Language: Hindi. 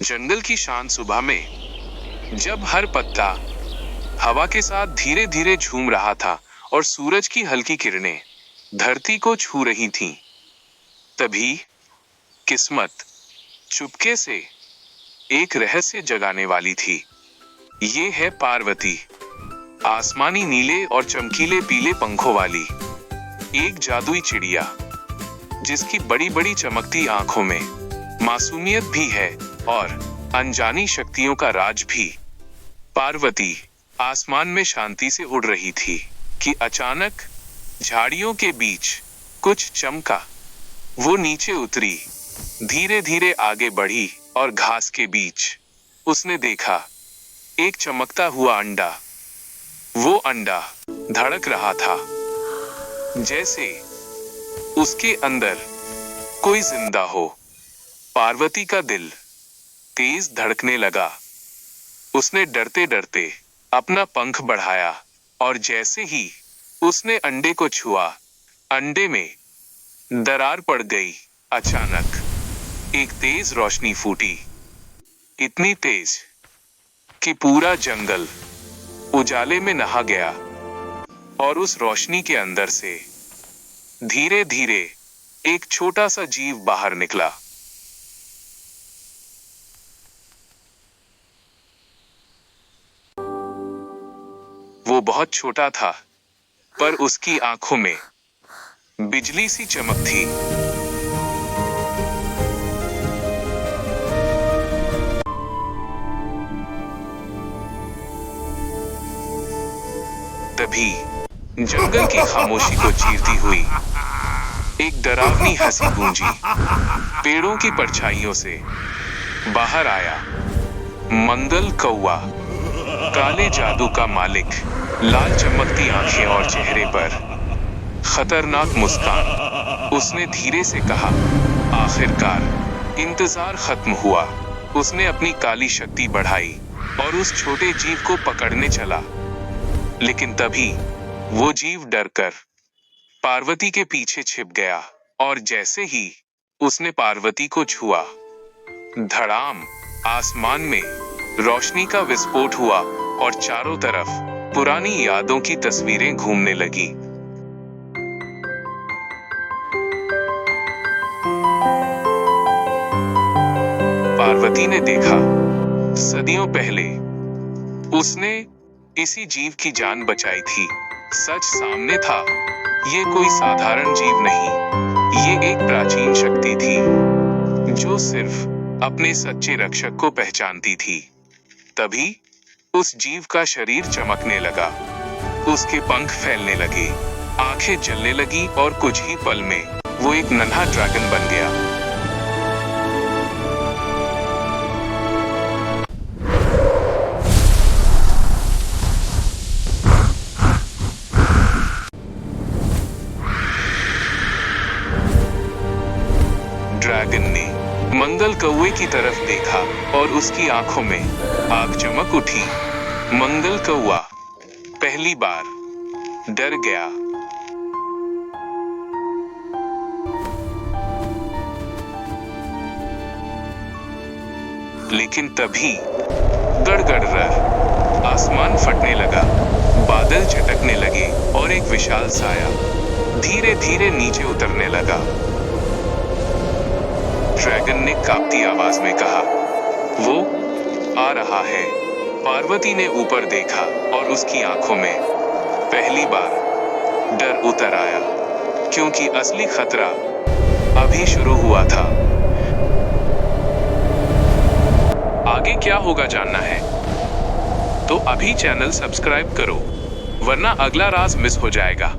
जंगल की शांत सुबह में जब हर पत्ता हवा के साथ धीरे धीरे झूम रहा था और सूरज की हल्की किरणें धरती को छू रही थीं, तभी किस्मत चुपके से एक रहस्य जगाने वाली थी। ये है पार्वती, आसमानी नीले और चमकीले पीले पंखों वाली एक जादुई चिड़िया, जिसकी बड़ी बड़ी चमकती आंखों में मासूमियत भी है और अनजानी शक्तियों का राज भी। पार्वती आसमान में शांति से उड़ रही थी कि अचानक झाड़ियों के बीच कुछ चमका। वो नीचे उतरी, धीरे धीरे आगे बढ़ी और घास के बीच उसने देखा एक चमकता हुआ अंडा। वो अंडा धड़क रहा था, जैसे उसके अंदर कोई जिंदा हो। पार्वती का दिल तेज धड़कने लगा। उसने डरते डरते अपना पंख बढ़ाया और जैसे ही उसने अंडे को छुआ, अंडे में दरार पड़ गई। अचानक एक तेज रोशनी फूटी, इतनी तेज कि पूरा जंगल उजाले में नहा गया और उस रोशनी के अंदर से धीरे धीरे एक छोटा सा जीव बाहर निकला। वो बहुत छोटा था, पर उसकी आंखों में बिजली सी चमक थी। तभी जंगल की खामोशी को चीरती हुई एक डरावनी हंसी गूंजी। पेड़ों की परछाइयों से बाहर आया मंगल कौवा, काले जादू का मालिक, लाल चमकती आंखें और चेहरे पर खतरनाक मुस्कान। उसने धीरे से कहा, आखिरकार इंतजार खत्म हुआ। उसने अपनी काली शक्ति बढ़ाई और उस छोटे जीव को पकड़ने चला, लेकिन तभी वो जीव डरकर पार्वती के पीछे छिप गया और जैसे ही उसने पार्वती को छुआ, धड़ाम, आसमान में रोशनी का विस्फोट हुआ और चारों तरफ पुरानी यादों की तस्वीरें घूमने लगी। पार्वती ने देखा, सदियों पहले उसने इसी जीव की जान बचाई थी। सच सामने था, ये कोई साधारण जीव नहीं, ये एक प्राचीन शक्ति थी जो सिर्फ अपने सच्चे रक्षक को पहचानती थी। तभी उस जीव का शरीर चमकने लगा, उसके पंख फैलने लगे, आंखें जलने लगी और कुछ ही पल में वो एक नन्हा ड्रैगन बन गया। ड्रैगन ने मंगल कौवे की तरफ देखा और उसकी आंखों में आग चमक उठी। मंगल कौवा पहली बार डर गया, लेकिन तभी गड़गड़ आसमान फटने लगा, बादल झटकने लगे और एक विशाल साया धीरे धीरे नीचे उतरने लगा। ड्रैगन ने कांपती आवाज में कहा, वो आ रहा है। पार्वती ने ऊपर देखा और उसकी आंखों में पहली बार डर उतर आया, क्योंकि असली खतरा अभी शुरू हुआ था। आगे क्या होगा जानना है तो अभी चैनल सब्सक्राइब करो, वरना अगला राज मिस हो जाएगा।